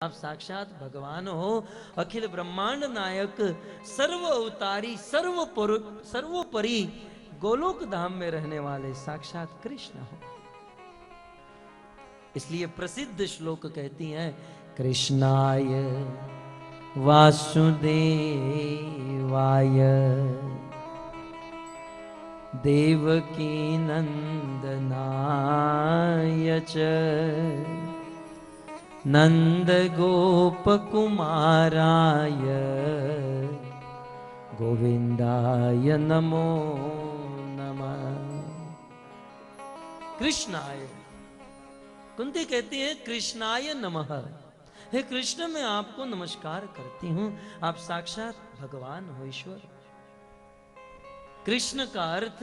आप साक्षात भगवान हो, अखिल ब्रह्मांड नायक, सर्व अवतारी, सर्वोपरि गोलोक धाम में रहने वाले साक्षात कृष्ण हो। इसलिए प्रसिद्ध श्लोक कहती हैं, कृष्णाय वासुदेवाय देवकी नंदनाय च नंद गोप कुमाराय गोविंदाय नमो नमः। कृष्णाय, कुंती कहती है कृष्णाय नमः, हे कृष्ण मैं आपको नमस्कार करती हूं, आप साक्षात भगवान हो, ईश्वर। कृष्ण का अर्थ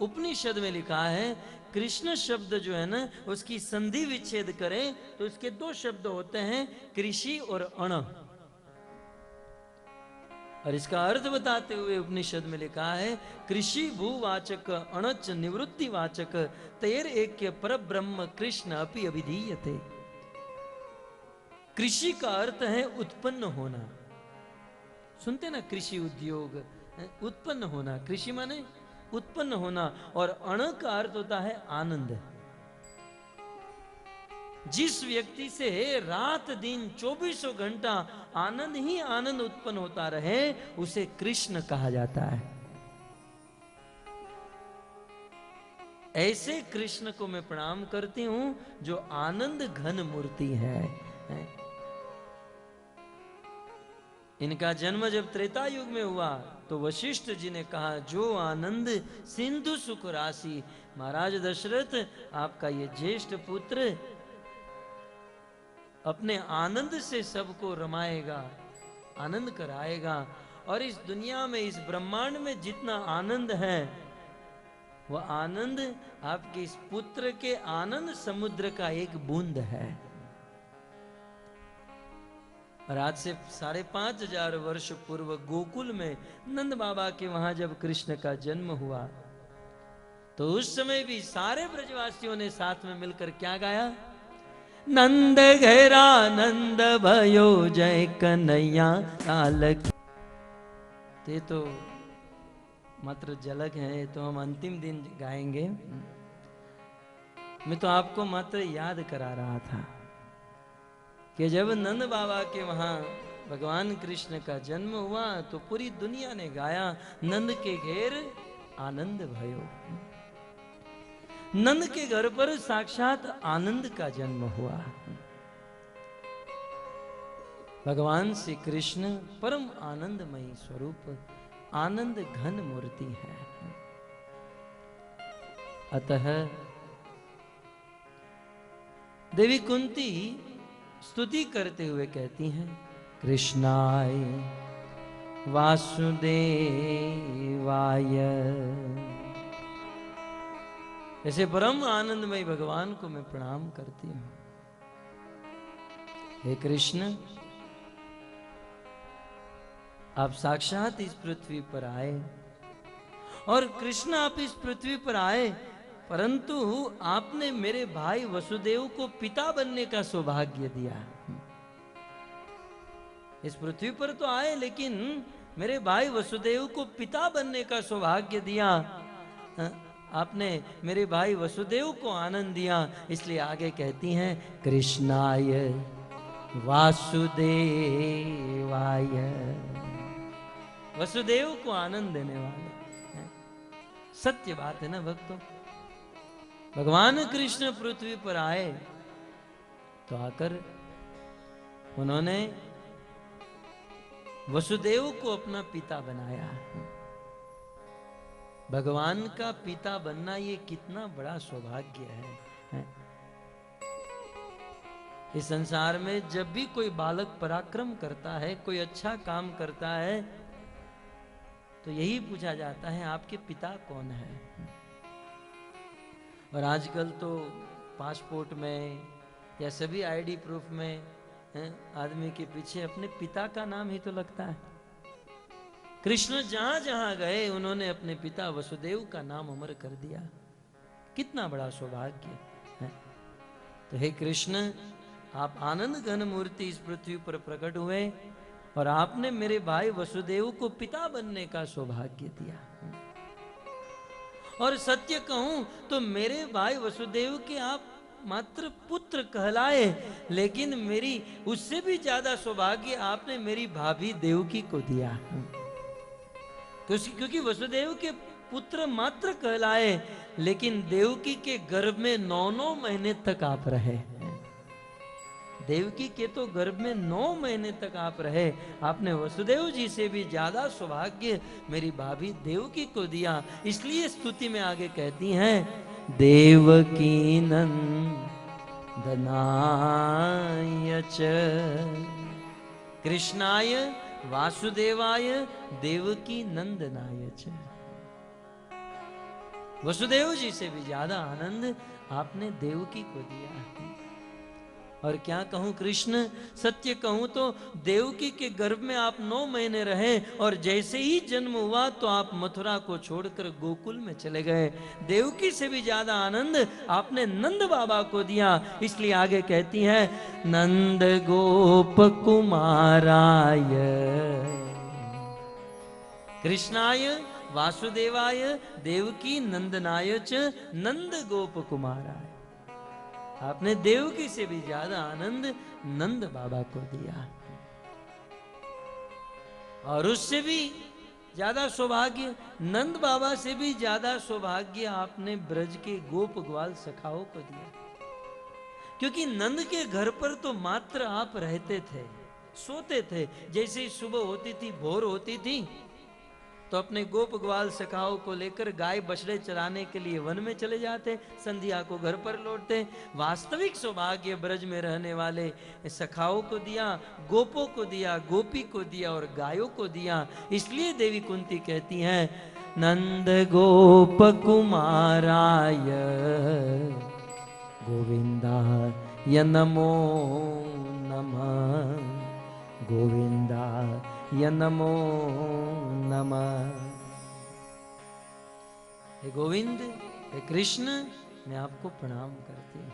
उपनिषद में लिखा है, कृष्ण शब्द जो है ना उसकी संधि विच्छेद करें तो इसके दो शब्द होते हैं, कृषि और अण। और इसका अर्थ बताते हुए उपनिषद में लिखा है, कृषि भूवाचक अणच निवृत्ति वाचक तैर एक पर ब्रह्म कृष्ण अपि अभिधीयते। कृषि का अर्थ है उत्पन्न होना। सुनते ना कृषि उद्योग, उत्पन्न होना, कृषि माने उत्पन्न होना। और अण का अर्थ होता है आनंद। जिस व्यक्ति से रात दिन 24 घंटा आनंद ही आनंद उत्पन्न होता रहे उसे कृष्ण कहा जाता है। ऐसे कृष्ण को मैं प्रणाम करती हूं जो आनंद घन मूर्ति है। इनका जन्म जब त्रेता युग में हुआ तो वशिष्ठ जी ने कहा, जो आनंद सिंधु सुख राशि। महाराज दशरथ, आपका ये ज्येष्ठ पुत्र अपने आनंद से सबको रमाएगा, आनंद कराएगा। और इस दुनिया में, इस ब्रह्मांड में जितना आनंद है वह आनंद आपके इस पुत्र के आनंद समुद्र का एक बूंद है। और आज से 5,500 वर्ष पूर्व गोकुल में नंद बाबा के वहां जब कृष्ण का जन्म हुआ तो उस समय भी सारे ब्रजवासियों ने साथ में मिलकर क्या गाया? नंद घेरा नंद भयो जय कन्हैया लाल की। ते तो मात्र झलक है, तो हम अंतिम दिन गाएंगे। मैं तो आपको मात्र याद करा रहा था कि जब नंद बाबा के वहां भगवान कृष्ण का जन्म हुआ तो पूरी दुनिया ने गाया, नंद के घेर आनंद भयो। नंद के घर पर साक्षात आनंद का जन्म हुआ। भगवान श्री कृष्ण परम आनंदमयी स्वरूप, आनंद घन मूर्ति है। अतः देवी कुंती स्तुति करते हुए कहती हैं, कृष्णाय वासुदेवाय। ऐसे परम आनंदमय भगवान को मैं प्रणाम करती हूं। हे कृष्ण, आप साक्षात इस पृथ्वी पर आए। और कृष्ण आप इस पृथ्वी पर आए, परंतु आपने मेरे भाई वसुदेव को पिता बनने का सौभाग्य दिया। इस पृथ्वी पर तो आए लेकिन मेरे भाई वसुदेव को पिता बनने का सौभाग्य दिया। आपने मेरे भाई वसुदेव को आनंद दिया। इसलिए आगे कहती हैं, कृष्णाय वासुदेवाय। वसुदेव को आनंद देने वाले। सत्य बात है ना भक्तों, भगवान कृष्ण पृथ्वी पर आए तो आकर उन्होंने वसुदेव को अपना पिता बनाया। भगवान का पिता बनना ये कितना बड़ा सौभाग्य है। इस संसार में जब भी कोई बालक पराक्रम करता है, कोई अच्छा काम करता है, तो यही पूछा जाता है आपके पिता कौन है। और आजकल तो पासपोर्ट में या सभी आईडी प्रूफ में आदमी के पीछे अपने पिता का नाम ही तो लगता है। कृष्ण जहां जहां गए उन्होंने अपने पिता वसुदेव का नाम अमर कर दिया। कितना बड़ा सौभाग्य है। तो हे कृष्ण, आप आनंद घन मूर्ति इस पृथ्वी पर प्रकट हुए और आपने मेरे भाई वसुदेव को पिता बनने का सौभाग्य दिया। और सत्य कहूं तो मेरे भाई वसुदेव के आप मात्र पुत्र कहलाए, लेकिन मेरी उससे भी ज्यादा सौभाग्य आपने मेरी भाभी देवकी को दिया। क्योंकि वसुदेव के पुत्र मात्र कहलाए, लेकिन देवकी के गर्भ में 9 महीने तक आप रहे। देवकी के तो गर्भ में 9 महीने तक आप रहे। आपने वसुदेव जी से भी ज्यादा सौभाग्य मेरी भाभी देवकी को दिया। इसलिए स्तुति में आगे कहती हैं, देवकी नंदनाय च कृष्णाय वासुदेवाय देवकी नंदनाय च। वसुदेव जी से भी ज्यादा आनंद आपने देवकी को दिया। और क्या कहूं कृष्ण, सत्य कहूं तो देवकी के गर्भ में आप 9 महीने रहे और जैसे ही जन्म हुआ तो आप मथुरा को छोड़कर गोकुल में चले गए। देवकी से भी ज्यादा आनंद आपने नंद बाबा को दिया। इसलिए आगे कहती है, नंद गोप कुमाराय कृष्णाय वासुदेवाय देवकी नंदनाय च नंद गोप कुमाराय। आपने देवकी से भी ज्यादा आनंद नंद बाबा को दिया। और उससे भी ज्यादा सौभाग्य, नंद बाबा से भी ज्यादा सौभाग्य आपने ब्रज के गोप ग्वाल सखाओं को दिया। क्योंकि नंद के घर पर तो मात्र आप रहते थे, सोते थे। जैसे ही सुबह होती थी, भोर होती थी, तो अपने गोप ग्वाल सखाओं को लेकर गाय बछड़े चराने के लिए वन में चले जाते, संध्या को घर पर लौटते। वास्तविक सौभाग्य ब्रज में रहने वाले सखाओं को दिया, गोपों को दिया, गोपी को दिया और गायों को दिया। इसलिए देवी कुंती कहती हैं, नंद गोप कुमाराय गोविंदाय नमो नमः, गोविंदाय नमो नमः। हे गोविंद, हे कृष्ण, मैं आपको प्रणाम करती हूँ।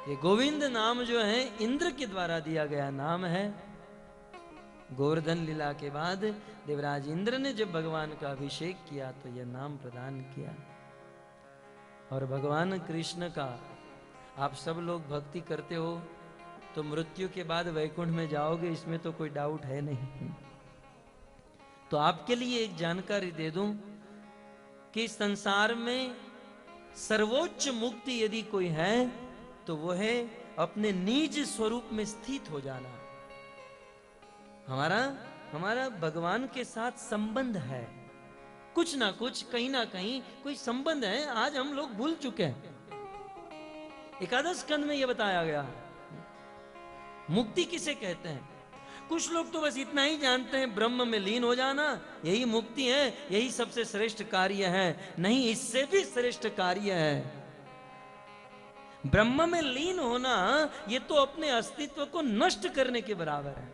ये गोविंद नाम जो है इंद्र के द्वारा दिया गया नाम है। गोवर्धन लीला के बाद देवराज इंद्र ने जब भगवान का अभिषेक किया तो यह नाम प्रदान किया। और भगवान कृष्ण का आप सब लोग भक्ति करते हो तो मृत्यु के बाद वैकुंठ में जाओगे, इसमें तो कोई डाउट है नहीं। तो आपके लिए एक जानकारी दे दूं कि संसार में सर्वोच्च मुक्ति यदि कोई है तो वो है अपने निज स्वरूप में स्थित हो जाना। हमारा भगवान के साथ संबंध है, कुछ ना कुछ, कहीं ना कहीं कोई संबंध है। आज हम लोग भूल चुके हैं। एकादश स्कंद में यह बताया गया मुक्ति किसे कहते हैं। कुछ लोग तो बस इतना ही जानते हैं, ब्रह्म में लीन हो जाना यही मुक्ति है, यही सबसे श्रेष्ठ कार्य है। नहीं, इससे भी श्रेष्ठ कार्य है। ब्रह्म में लीन होना ये तो अपने अस्तित्व को नष्ट करने के बराबर है।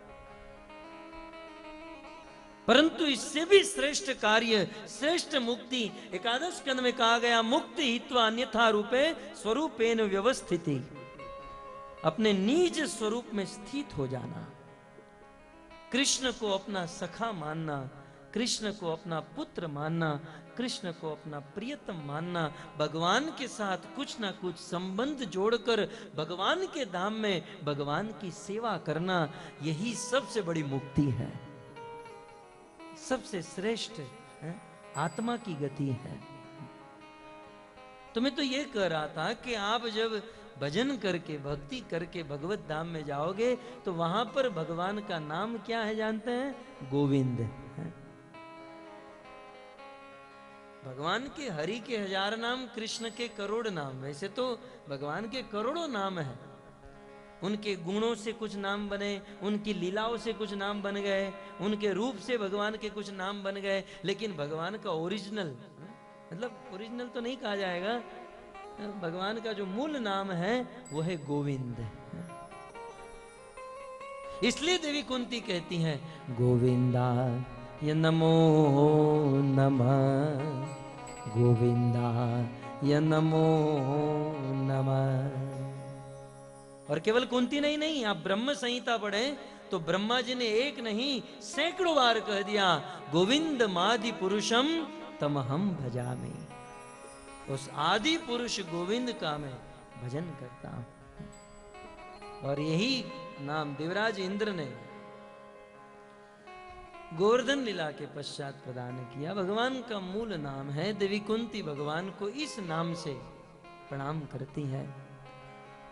परंतु इससे भी श्रेष्ठ कार्य, श्रेष्ठ मुक्ति एकादश स्कंद में कहा गया, मुक्ति हित्वा अन्यथा रूपे स्वरूपेन व्यवस्थिति। अपने निज स्वरूप में स्थित हो जाना, कृष्ण को अपना सखा मानना, कृष्ण को अपना पुत्र मानना, कृष्ण को अपना प्रियतम मानना, भगवान के साथ कुछ ना कुछ संबंध जोड़कर भगवान के धाम में भगवान की सेवा करना, यही सबसे बड़ी मुक्ति है, सबसे श्रेष्ठ है, आत्मा की गति है। तो मैं तो ये कह रहा था कि आप जब भजन करके, भक्ति करके भगवत धाम में जाओगे तो वहां पर भगवान का नाम क्या है जानते हैं? गोविंद है। भगवान के हरि के 1000 नाम, कृष्ण के करोड़ नाम। वैसे तो भगवान के करोड़ों नाम है, उनके गुणों से कुछ नाम बने, उनकी लीलाओं से कुछ नाम बन गए, उनके रूप से भगवान के कुछ नाम बन गए, लेकिन भगवान का ओरिजिनल, मतलब ओरिजिनल तो नहीं कहा जाएगा, भगवान का जो मूल नाम है वो है गोविंद। इसलिए देवी कुंती कहती हैं, गोविंदाय नमो नमः, गोविंदाय नमो नमः। और केवल कुंती नहीं, आप ब्रह्म संहिता पढ़े तो ब्रह्मा जी ने एक नहीं सैकड़ों बार कह दिया, गोविंद मादि पुरुषम तमहम भजामि। उस आदि पुरुष गोविंद का मैं भजन करता हूं। और यही नाम देवराज इंद्र ने गोवर्धन लीला के पश्चात प्रदान किया। भगवान का मूल नाम है, देवी कुंती भगवान को इस नाम से प्रणाम करती है।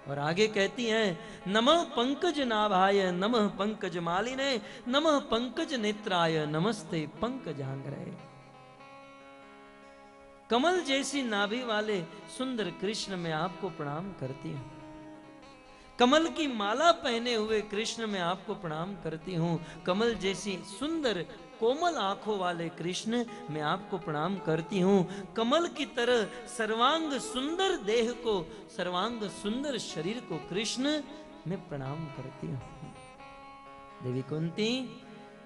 और आगे कहती हैं, नमः पंकज नाभाय नमः पंकज मालिने नमः पंकज नेत्राय नमस्ते पंकजांगरे। कमल जैसी नाभि वाले सुंदर कृष्ण मैं आपको प्रणाम करती हूं। कमल की माला पहने हुए कृष्ण मैं आपको प्रणाम करती हूं। कमल जैसी सुंदर कोमल आंखों वाले कृष्ण मैं आपको प्रणाम करती हूं। कमल की तरह सर्वांग सुंदर देह को, सर्वांग सुंदर शरीर को कृष्ण मैं प्रणाम करती हूं। देवी कुंती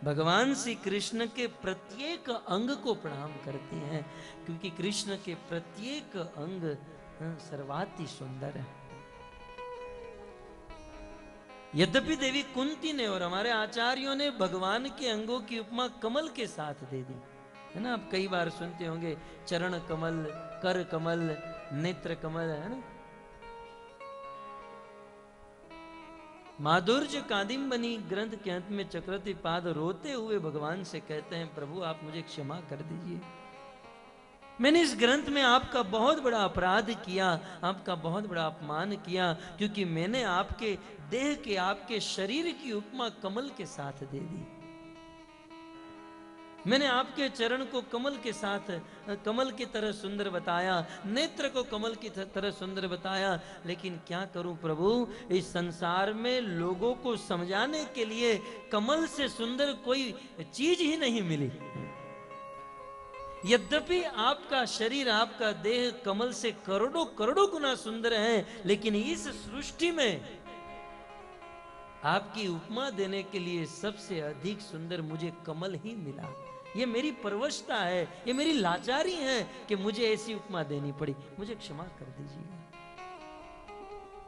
भगवान श्री कृष्ण के प्रत्येक अंग को प्रणाम करती हैं, क्योंकि कृष्ण के प्रत्येक अंग सर्वाति सुंदर है। यद्यपि देवी कुंती ने और हमारे आचार्यों ने भगवान के अंगों की उपमा कमल के साथ दे दी है ना। आप कई बार सुनते होंगे चरण कमल, कर कमल, नेत्र कमल, है ना। माधुर्य कादिम्बनी ग्रंथ के अंत में चक्रवर्ती पाद रोते हुए भगवान से कहते हैं, प्रभु आप मुझे क्षमा कर दीजिए, मैंने इस ग्रंथ में आपका बहुत बड़ा अपराध किया, आपका बहुत बड़ा अपमान किया, क्योंकि मैंने आपके देह के, आपके शरीर की उपमा कमल के साथ दे दी। मैंने आपके चरण को कमल के साथ, कमल की तरह सुंदर बताया, नेत्र को कमल की तरह सुंदर बताया, लेकिन क्या करूं प्रभु, इस संसार में लोगों को समझाने के लिए कमल से सुंदर कोई चीज ही नहीं मिली। यद्यपि आपका शरीर, आपका देह कमल से करोड़ों करोड़ों गुना सुंदर है, लेकिन इस सृष्टि में आपकी उपमा देने के लिए सबसे अधिक सुंदर मुझे कमल ही मिला। ये मेरी परवशता है, ये मेरी लाचारी है कि मुझे ऐसी उपमा देनी पड़ी, मुझे क्षमा कर दीजिए।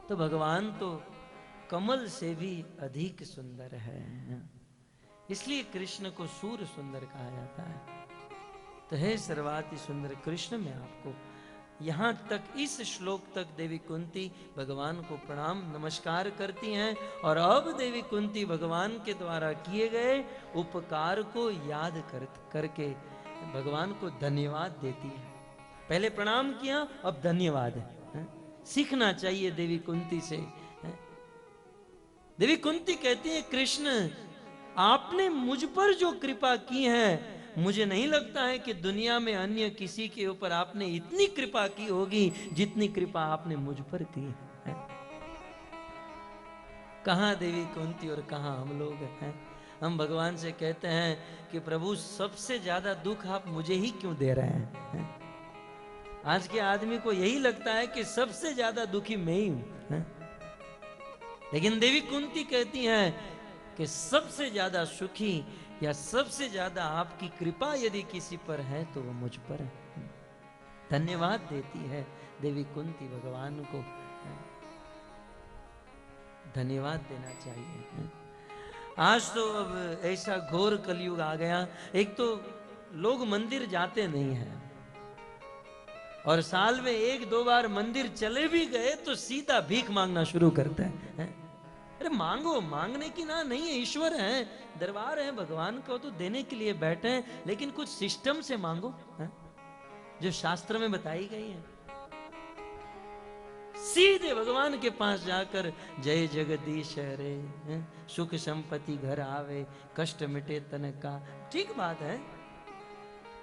तो भगवान तो कमल से भी अधिक सुंदर है, इसलिए कृष्ण को सूर्य सुंदर कहा जाता है। तो है सर्वाति सुंदर कृष्ण, मैं आपको यहां तक, इस श्लोक तक देवी कुंती भगवान को प्रणाम नमस्कार करती हैं। और अब देवी कुंती भगवान के द्वारा किए गए उपकार को याद करके भगवान को धन्यवाद देती है। पहले प्रणाम किया, अब धन्यवाद है। सीखना चाहिए देवी कुंती से। देवी कुंती कहती है, कृष्ण आपने मुझ पर जो कृपा की है, मुझे नहीं लगता है कि दुनिया में अन्य किसी के ऊपर आपने इतनी कृपा की होगी जितनी कृपा आपने मुझ पर की है। कहां देवी कुंती और कहां हम लोग हैं। हम भगवान से कहते हैं कि प्रभु सबसे ज्यादा दुख आप मुझे ही क्यों दे रहे हैं। आज के आदमी को यही लगता है कि सबसे ज्यादा दुखी मैं ही हूं, लेकिन देवी कुंती कहती हैं कि सबसे ज्यादा सुखी या सबसे ज्यादा आपकी कृपा यदि किसी पर है तो वो मुझ पर है। धन्यवाद देती है देवी कुंती भगवान को, धन्यवाद देना चाहिए। आज तो अब ऐसा घोर कलयुग आ गया, एक तो लोग मंदिर जाते नहीं हैं, और साल में एक दो बार मंदिर चले भी गए तो सीधा भीख मांगना शुरू करते हैं। अरे मांगो, मांगने की ना नहीं है, ईश्वर है, दरबार है, भगवान को तो देने के लिए बैठे हैं, लेकिन कुछ सिस्टम से मांगो है? जो शास्त्र में बताई गई है। सीधे भगवान के पास जाकर जय जगदीश हरे, सुख संपत्ति घर आवे, कष्ट मिटे तन का, ठीक बात है,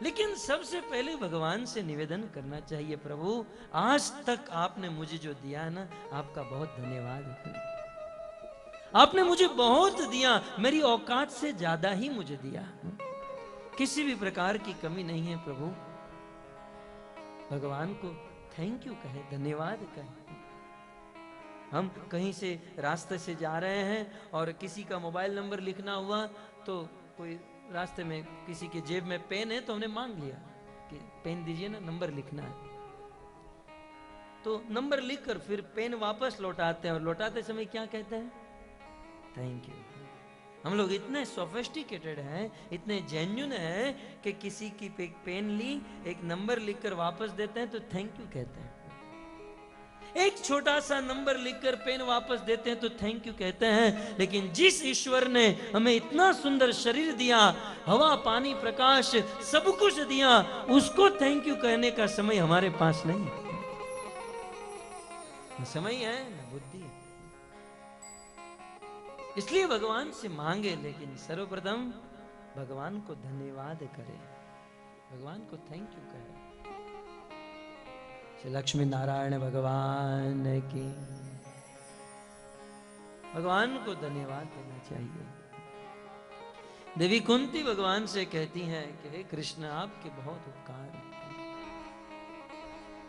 लेकिन सबसे पहले भगवान से निवेदन करना चाहिए, प्रभु आज तक आपने मुझे जो दिया ना, आपका बहुत धन्यवाद। आपने मुझे बहुत दिया, मेरी औकात से ज्यादा ही मुझे दिया, किसी भी प्रकार की कमी नहीं है प्रभु। भगवान को थैंक यू कहे, धन्यवाद कहे। हम कहीं से रास्ते से जा रहे हैं और किसी का मोबाइल नंबर लिखना हुआ, तो कोई रास्ते में किसी के जेब में पेन है तो हमने मांग लिया कि पेन दीजिए ना, नंबर लिखना है। तो नंबर लिखकर फिर पेन वापस लौटाते हैं, और लौटाते समय क्या कहते हैं? Thank you. हम लोग इतने सोफिस्टिकेटेड हैं, इतने जेन्युइन हैं कि किसी की पेन ली, एक नंबर लिखकर वापस देते हैं तो थैंक यू कहते हैं। एक छोटा सा नंबर लिखकर पेन वापस देते हैं तो थैंक यू कहते हैं। लेकिन जिस ईश्वर ने हमें इतना सुंदर शरीर दिया, हवा पानी प्रकाश सब कुछ दिया, उसको थैंक यू कहने का समय हमारे पास नहीं। न समय है न बुद्धि है। इसलिए भगवान से मांगे, लेकिन सर्वप्रथम भगवान को धन्यवाद करें, भगवान को थैंक यू कहें। श्री लक्ष्मी नारायण भगवान की, भगवान को धन्यवाद देना चाहिए। देवी कुंती भगवान से कहती हैं कि हे कृष्ण, आपके बहुत उपकार हैं।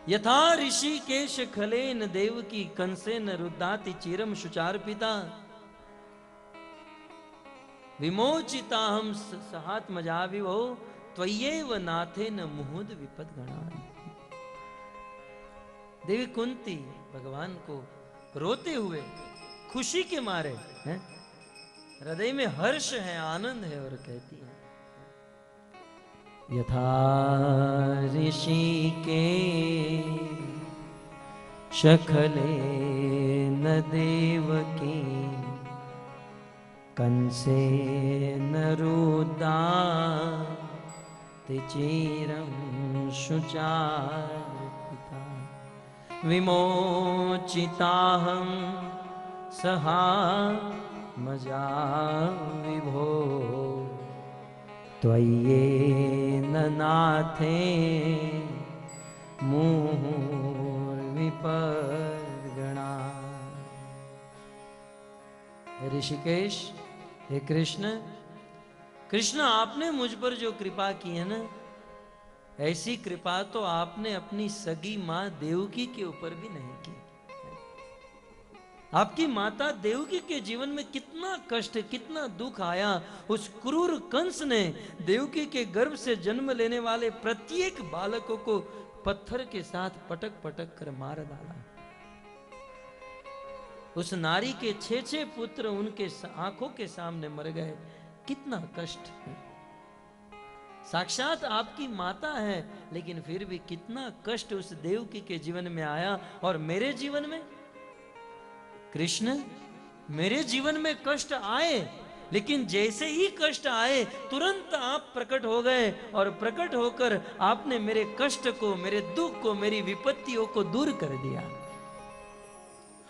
यथा ऋषिकेश खलेन देवकी कंसेन रुद्धाति चिरम शुचार पिता, विमोचिता हम सहात्मजा विभो त्वय्येव नाथेन मुहुद विपद गणान। देवी कुंती भगवान को रोते हुए खुशी के मारे हैं, हृदय में हर्ष है, आनंद है, और कहती है यथा ऋषि के शखले न देवकी कंसे न रुदा चिरम शुचार पिता, विमोचिताहं सहा मजा विभो त्वय्येन नाथे मुहुर्विपद्गणा। ऋषिकेश, हे कृष्ण, कृष्ण आपने मुझ पर जो कृपा की है ना, ऐसी कृपा तो आपने अपनी सगी मां देवकी के ऊपर भी नहीं की। आपकी माता देवकी के जीवन में कितना कष्ट, कितना दुख आया। उस क्रूर कंस ने देवकी के गर्भ से जन्म लेने वाले प्रत्येक बालकों को पत्थर के साथ पटक पटक कर मार डाला। उस नारी के 6 पुत्र उनके आंखों के सामने मर गए। कितना कष्ट है। साक्षात आपकी माता है, लेकिन फिर भी कितना कष्ट उस देवकी के जीवन में आया। और मेरे जीवन में कृष्ण, मेरे जीवन में कष्ट आए, लेकिन जैसे ही कष्ट आए तुरंत आप प्रकट हो गए, और प्रकट होकर आपने मेरे कष्ट को, मेरे दुख को, मेरी विपत्तियों को दूर कर दिया।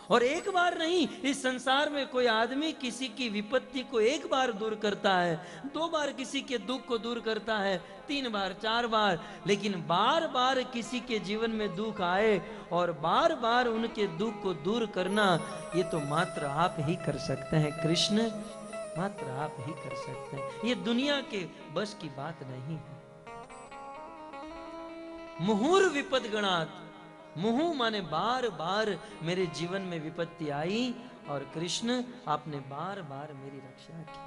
और एक बार नहीं, इस संसार में कोई आदमी किसी की विपत्ति को एक बार दूर करता है, 2 बार किसी के दुख को दूर करता है, 3 बार 4 बार, लेकिन बार बार किसी के जीवन में दुख आए और बार बार उनके दुख को दूर करना, ये तो मात्र आप ही कर सकते हैं कृष्ण, मात्र आप ही कर सकते हैं। ये दुनिया के बस की बात नहीं है। मुहुर विपद गणात, मुहु माने बार बार मेरे जीवन में विपत्ति आई, और कृष्ण आपने बार बार मेरी रक्षा की।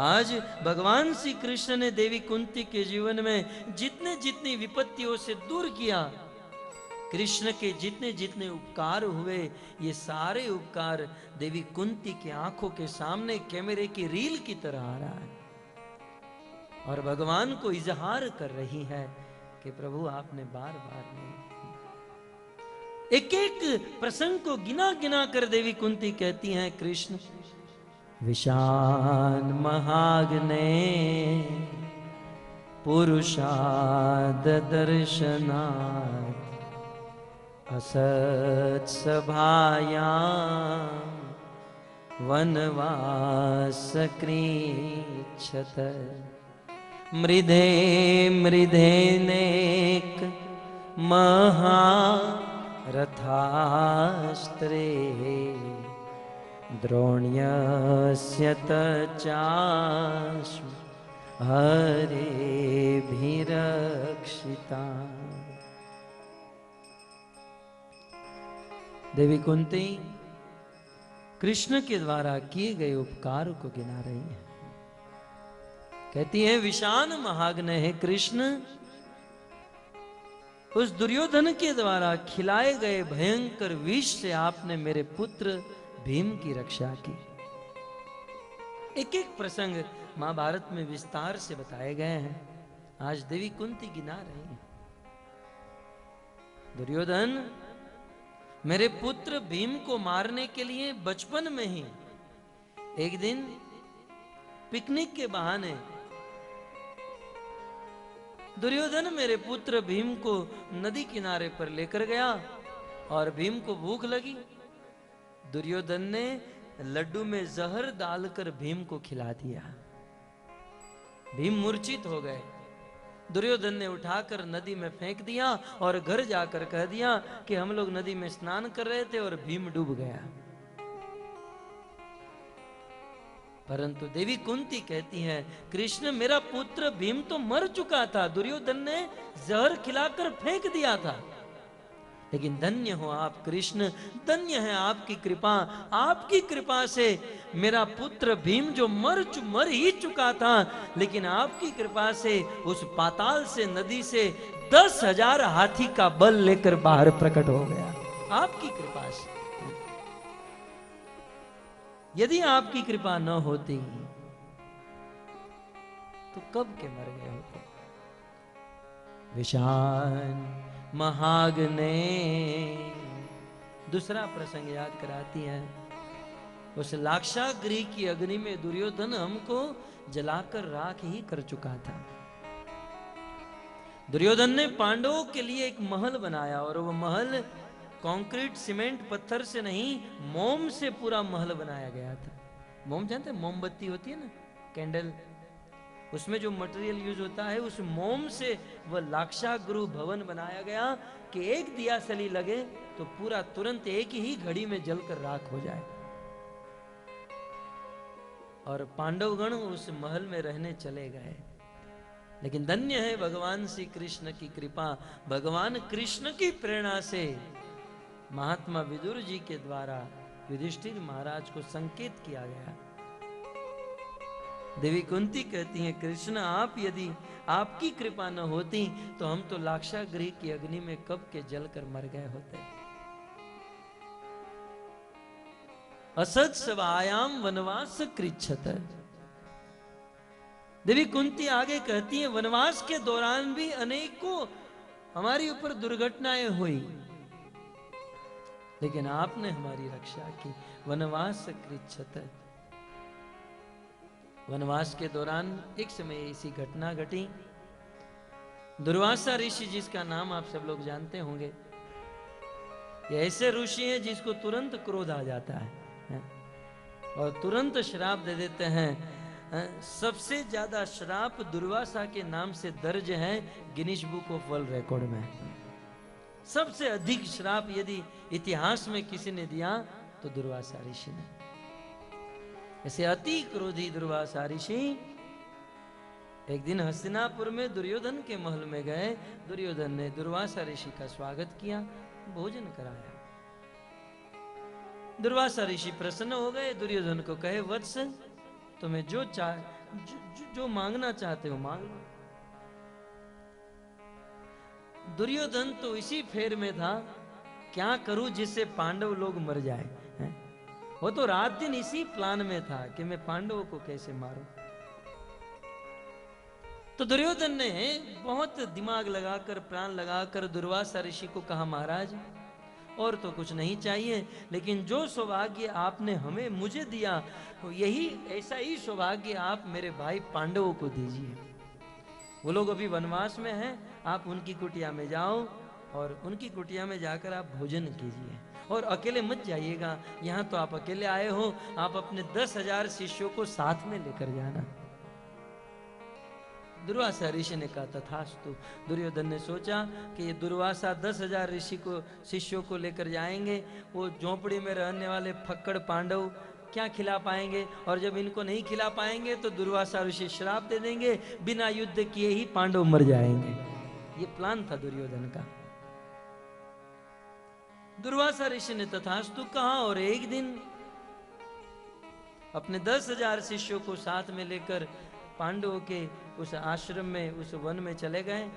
आज भगवान श्री कृष्ण ने देवी कुंती के जीवन में जितने जितनी विपत्तियों से दूर किया, कृष्ण के जितने जितने उपकार हुए, ये सारे उपकार देवी कुंती के आंखों के सामने कैमरे की रील की तरह आ रहा है, और भगवान को इजहार कर रही है कि प्रभु आपने बार बार नहीं। एक एक प्रसंग को गिना गिना कर देवी कुंती कहती हैं कृष्ण विशान महाग्ने पुरुषाद दर्शनात् असत सभायां वनवास कृच्छत मृधे मृधेनेक महारथास्त्रे द्रोण्यस्य चाश्म हरेभिरक्षिता। देवी कुंती कृष्ण के द्वारा किए गए उपकार को गिना रही है। कहती है विशान महाग्न है कृष्ण, उस दुर्योधन के द्वारा खिलाए गए भयंकर विष से आपने मेरे पुत्र भीम की रक्षा की। एक एक प्रसंग महाभारत में विस्तार से बताए गए हैं। आज देवी कुंती गिना रही हैं। दुर्योधन मेरे पुत्र भीम को मारने के लिए बचपन में ही एक दिन पिकनिक के बहाने दुर्योधन मेरे पुत्र भीम को नदी किनारे पर लेकर गया और भीम को भूख लगी। दुर्योधन ने लड्डू में जहर डालकर भीम को खिला दिया। भीम मूर्छित हो गए। दुर्योधन ने उठाकर नदी में फेंक दिया और घर जाकर कह दिया कि हम लोग नदी में स्नान कर रहे थे और भीम डूब गया। परंतु देवी कुंती कहती है, कृष्ण मेरा पुत्र भीम तो मर चुका था, दुर्योधन ने जहर खिलाकर फेंक दिया था। लेकिन धन्य हो आप कृष्ण, धन्य है आपकी कृपा। आपकी कृपा से मेरा पुत्र भीम जो मर ही चुका था, लेकिन आपकी कृपा से उस पाताल से, नदी से 10,000 हाथी का बल लेकर बाहर प्रकट हो गया। आपकी कृपा से। यदि आपकी कृपा न होती तो कब के मर गए होते। विषान महाग्ने, दूसरा प्रसंग याद कराती है। उस लाक्षागृह की अग्नि में दुर्योधन हमको जलाकर राख ही कर चुका था। दुर्योधन ने पांडवों के लिए एक महल बनाया और वो महल कंक्रीट सीमेंट पत्थर से नहीं, मोम से पूरा महल बनाया गया था। मोम जानते हैं, मोमबत्ती होती है ना, कैंडल, उसमें जो मटेरियल यूज होता है उस मोम से वह लाक्षागृह भवन बनाया गया कि एक दिया सली लगे तो पूरा तुरंत एक ही घड़ी में जलकर राख हो जाए। और पांडवगण उस महल में रहने चले गए। लेकिन धन्य है भगवान श्री कृष्ण की कृपा। भगवान कृष्ण की प्रेरणा से महात्मा विदुर जी के द्वारा युधिष्ठिर महाराज को संकेत किया गया। देवी कुंती कहती हैं, कृष्ण आप यदि आपकी कृपा न होती तो हम तो लाक्षागृह की अग्नि में कब के जलकर मर गए होते। असत सभायाम वनवास कृच्छत। देवी कुंती आगे कहती है, वनवास के दौरान भी अनेकों हमारी ऊपर दुर्घटनाएं हुई, लेकिन आपने हमारी रक्षा की। वनवास कृच्छत। वनवास के दौरान एक समय ऐसी घटना घटी। दुर्वासा ऋषि, जिसका नाम आप सब लोग जानते होंगे, ये ऐसे ऋषि हैं जिसको तुरंत क्रोध आ जाता है और तुरंत श्राप दे देते हैं। सबसे ज्यादा श्राप दुर्वासा के नाम से दर्ज है Guinness book of world record में। सबसे अधिक श्राप यदि इतिहास में किसी ने दिया तो दुर्वासा ऋषि ने। ऐसे अति क्रोधी दुर्वासा ऋषि एक दिन हस्तिनापुर में दुर्योधन के महल में गए। दुर्योधन ने दुर्वासा ऋषि का स्वागत किया, भोजन कराया। दुर्वासा ऋषि प्रसन्न हो गए। दुर्योधन को कहे, वत्स तुम्हें जो मांगना चाहते हो मांग लो। दुर्योधन तो इसी फेर में था, क्या करूं जिससे पांडव लोग मर जाए। वो तो रात दिन इसी प्लान में था कि मैं पांडवों को कैसे मारूं। तो दुर्योधन ने बहुत दिमाग लगाकर, प्राण लगाकर दुर्वासा ऋषि को कहा, महाराज और तो कुछ नहीं चाहिए, लेकिन जो सौभाग्य आपने मुझे दिया, यही ऐसा ही सौभाग्य आप मेरे भाई पांडवों को दीजिए। वो लोग अभी वनवास में हैं, आप उनकी कुटिया में जाओ और उनकी कुटिया में जाकर आप भोजन कीजिए और अकेले मत जाइएगा। यहाँ तो आप अकेले आए हो, आप अपने 10,000 शिष्यों को साथ में लेकर जाना। दुर्वासा ऋषि ने कहा, तथास्तु। दुर्योधन ने सोचा कि ये दुर्वासा 10,000 शिष्यों को लेकर जाएंगे, वो झोपड़ी में रहने वाले फक्कड़ पांडव क्या खिला पाएंगे, और जब इनको नहीं खिला पाएंगे तो दुर्वासा ऋषि श्राप दे देंगे, बिना युद्ध किए ही पांडव मर जाएंगे। ये प्लान था दुर्योधन का। दुर्वासा ऋषि ने तथास्तु कहा और एक दिन अपने 10,000 शिष्यों को साथ में लेकर पांडवों के उस आश्रम में, उस वन में चले गए।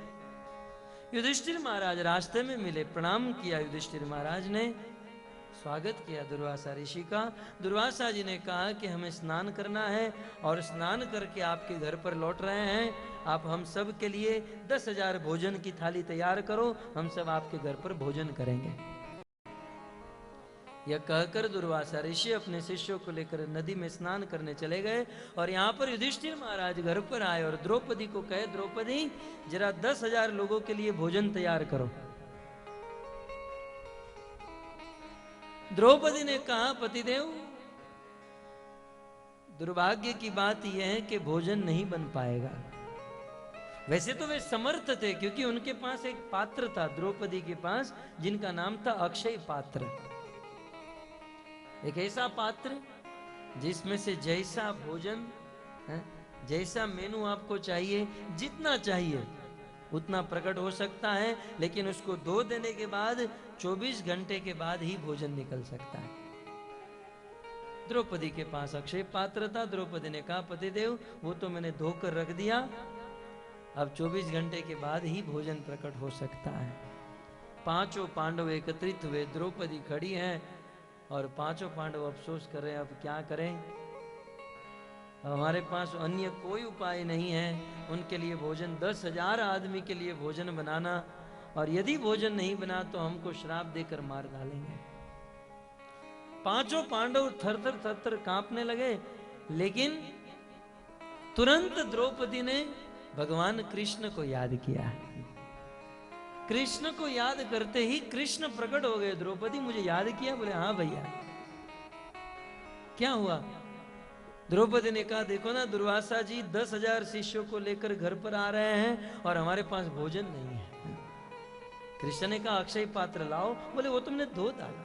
युधिष्ठिर महाराज रास्ते में मिले, प्रणाम किया युधिष्ठिर महाराज ने, स्वागत किया दुर्वासा ऋषि का। दुर्वासा जी ने कहा कि हमें स्नान करना है और स्नान करके आपके घर पर लौट रहे हैं, आप हम सब के लिए 10,000 भोजन की थाली तैयार करो, हम सब आपके घर पर भोजन करेंगे। यह कहकर दुर्वासा ऋषि अपने शिष्यों को लेकर नदी में स्नान करने चले गए और यहाँ पर युधिष्ठिर महाराज घर पर आए और द्रौपदी को कहे, द्रौपदी जरा 10,000 लोगों के लिए भोजन तैयार करो। द्रौपदी ने कहा, पतिदेव दुर्भाग्य की बात यह है कि भोजन नहीं बन पाएगा। वैसे तो वे समर्थ थे, क्योंकि उनके पास एक पात्र था द्रौपदी के पास, जिनका नाम था अक्षय पात्र। एक ऐसा पात्र जिसमें से जैसा भोजन है, जैसा मेनू आपको चाहिए, जितना चाहिए उतना प्रकट हो सकता है, लेकिन उसको धो देने के बाद 24 घंटे के बाद ही भोजन निकल सकता है। द्रौपदी के पास अक्षय पात्र था। द्रौपदी ने कहा, पतिदेव वो तो मैंने धोकर रख दिया, अब 24 घंटे के बाद ही भोजन प्रकट हो सकता है। पांचों पांडव एकत्रित हुए, द्रौपदी खड़ी हैं और पांचों पांडव अफसोस कर रहे हैं, अब क्या करें, हमारे पास अन्य कोई उपाय नहीं है उनके लिए भोजन, 10,000 आदमी के लिए भोजन बनाना, और यदि भोजन नहीं बना तो हमको श्राप देकर मार डालेंगे। पांचों पांडव थर थर कांपने लगे, लेकिन तुरंत द्रौपदी ने भगवान कृष्ण को याद किया। कृष्ण को याद करते ही कृष्ण प्रकट हो गए। द्रौपदी मुझे याद किया? बोले हाँ भैया। क्या हुआ? द्रौपदी ने कहा, देखो ना दुर्वासा जी 10,000 शिष्यों को लेकर घर पर आ रहे हैं और हमारे पास भोजन नहीं है। कृष्ण ने कहा, अक्षय पात्र लाओ। बोले वो तुमने धो डाला।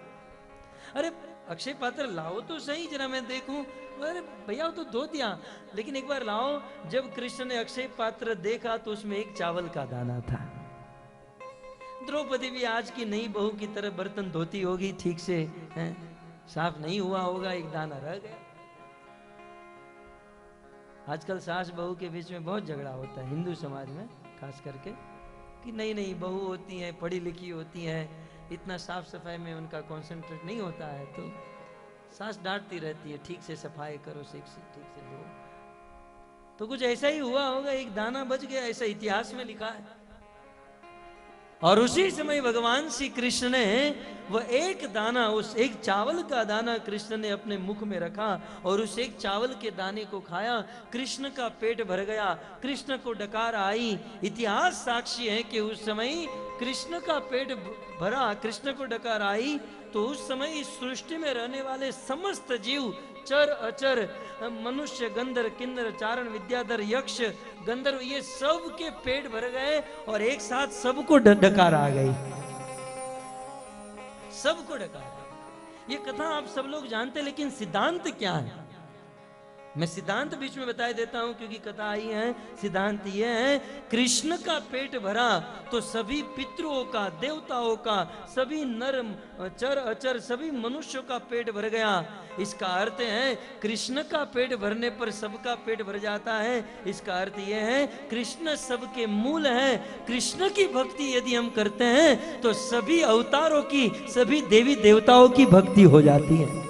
अरे अक्षय पात्र लाओ तो सही, जरा मैं देखूं। अरे भैया वो तो धो दिया, लेकिन एक बार लाओ। जब कृष्ण ने अक्षय पात्र देखा तो उसमें एक चावल का दाना था। द्रौपदी भी आज की नई बहू की तरह बर्तन धोती होगी, ठीक से है? साफ नहीं हुआ होगा, एक दाना रह गया। आजकल सास बहू के बीच में बहुत झगड़ा होता है हिंदू समाज में, खास करके, कि नई नई बहू होती हैं, पढ़ी लिखी होती हैं, इतना साफ सफाई में उनका कॉन्सेंट्रेट नहीं होता है, तो सास डांटती रहती है, ठीक से सफाई करो, ठीक से धो। तो कुछ ऐसा ही हुआ होगा, एक दाना बच गया, ऐसा इतिहास में लिखा है। और उसी समय भगवान श्री कृष्ण ने वह एक दाना, उस एक चावल का दाना कृष्ण ने अपने मुख में रखा और उस एक चावल के दाने को खाया। कृष्ण का पेट भर गया, कृष्ण को डकार आई। इतिहास साक्षी है कि उस समय कृष्ण का पेट भरा, कृष्ण को डकार आई, तो उस समय इस सृष्टि में रहने वाले समस्त जीव, चर अचर, मनुष्य, गंधर्व, किन्नर, चारण, विद्याधर, यक्ष, गंधर्व, ये सब के पेट भर गए और एक साथ सबको डकार आ गई। सबको डकार। ये कथा आप सब लोग जानते, लेकिन सिद्धांत क्या है? मैं सिद्धांत बीच में बता देता हूं, क्योंकि कथा आई है। सिद्धांत यह है, कृष्ण का पेट भरा तो सभी पितरों का, देवताओं का, सभी नर, चर अचर, सभी मनुष्यों का पेट भर गया। इसका अर्थ है कृष्ण का पेट भरने पर सबका पेट भर जाता है। इसका अर्थ यह है कृष्ण सबके मूल है। कृष्ण की भक्ति यदि हम करते हैं तो सभी अवतारों की, सभी देवी देवताओं की भक्ति हो जाती है।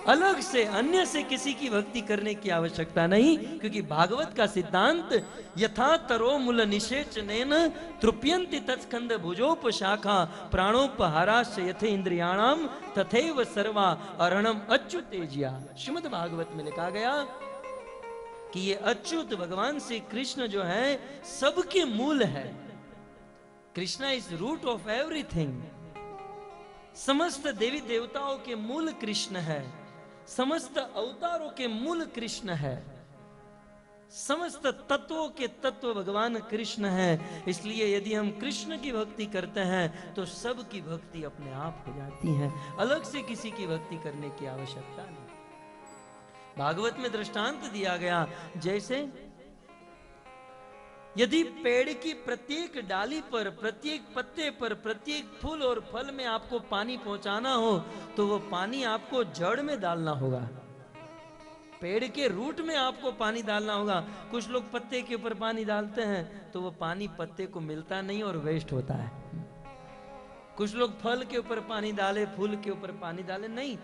अलग से अन्य से किसी की भक्ति करने की आवश्यकता नहीं, क्योंकि भागवत का सिद्धांत यथा तरो मूल निषेचनेन तृप्यन्ति तत्स्कंद भुजोपशाखा प्राणोपहाराश्च यथे इंद्रियाणाम तथैव सर्वा अरणम अच्युतेज्या। श्रीमद् भागवत में लिखा गया कि ये अच्युत भगवान श्री कृष्ण जो है सबके मूल है। Krishna is root of everything. समस्त देवी देवताओं के मूल कृष्ण है, समस्त अवतारों के मूल कृष्ण है, समस्त तत्वों के तत्व भगवान कृष्ण है। इसलिए यदि हम कृष्ण की भक्ति करते हैं तो सबकी भक्ति अपने आप हो जाती है, अलग से किसी की भक्ति करने की आवश्यकता नहीं। भागवत में दृष्टांत दिया गया, जैसे यदि पेड़ की प्रत्येक डाली पर, प्रत्येक पत्ते पर, प्रत्येक फूल और फल में आपको पानी पहुंचाना हो तो वो पानी आपको जड़ में डालना होगा। पेड़ के रूट में आपको पानी डालना होगा। कुछ लोग पत्ते के ऊपर पानी डालते हैं तो वो पानी पत्ते को मिलता नहीं और वेस्ट होता है। कुछ लोग फल के ऊपर पानी डाले, फूल के ऊपर पानी डाले, नहीं,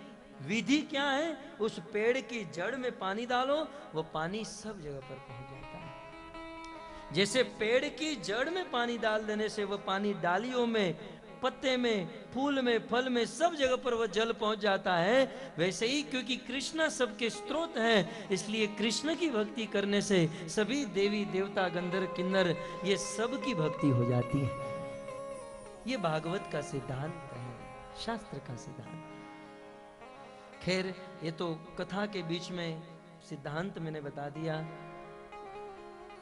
विधि क्या है, उस पेड़ की जड़ में पानी डालो, वो पानी सब जगह पर पहुंच जाता है। जैसे पेड़ की जड़ में पानी डाल देने से वो पानी डालियों में, पत्ते में, फूल में, फल में, सब जगह पर वह जल पहुंच जाता है, वैसे ही क्योंकि कृष्ण सबके स्रोत हैं, इसलिए कृष्ण की भक्ति करने से सभी देवी देवता, गंधर्व, किन्नर, ये सब की भक्ति हो जाती है। ये भागवत का सिद्धांत है, शास्त्र का सिद्धांत। खैर, ये तो कथा के बीच में सिद्धांत मैंने बता दिया,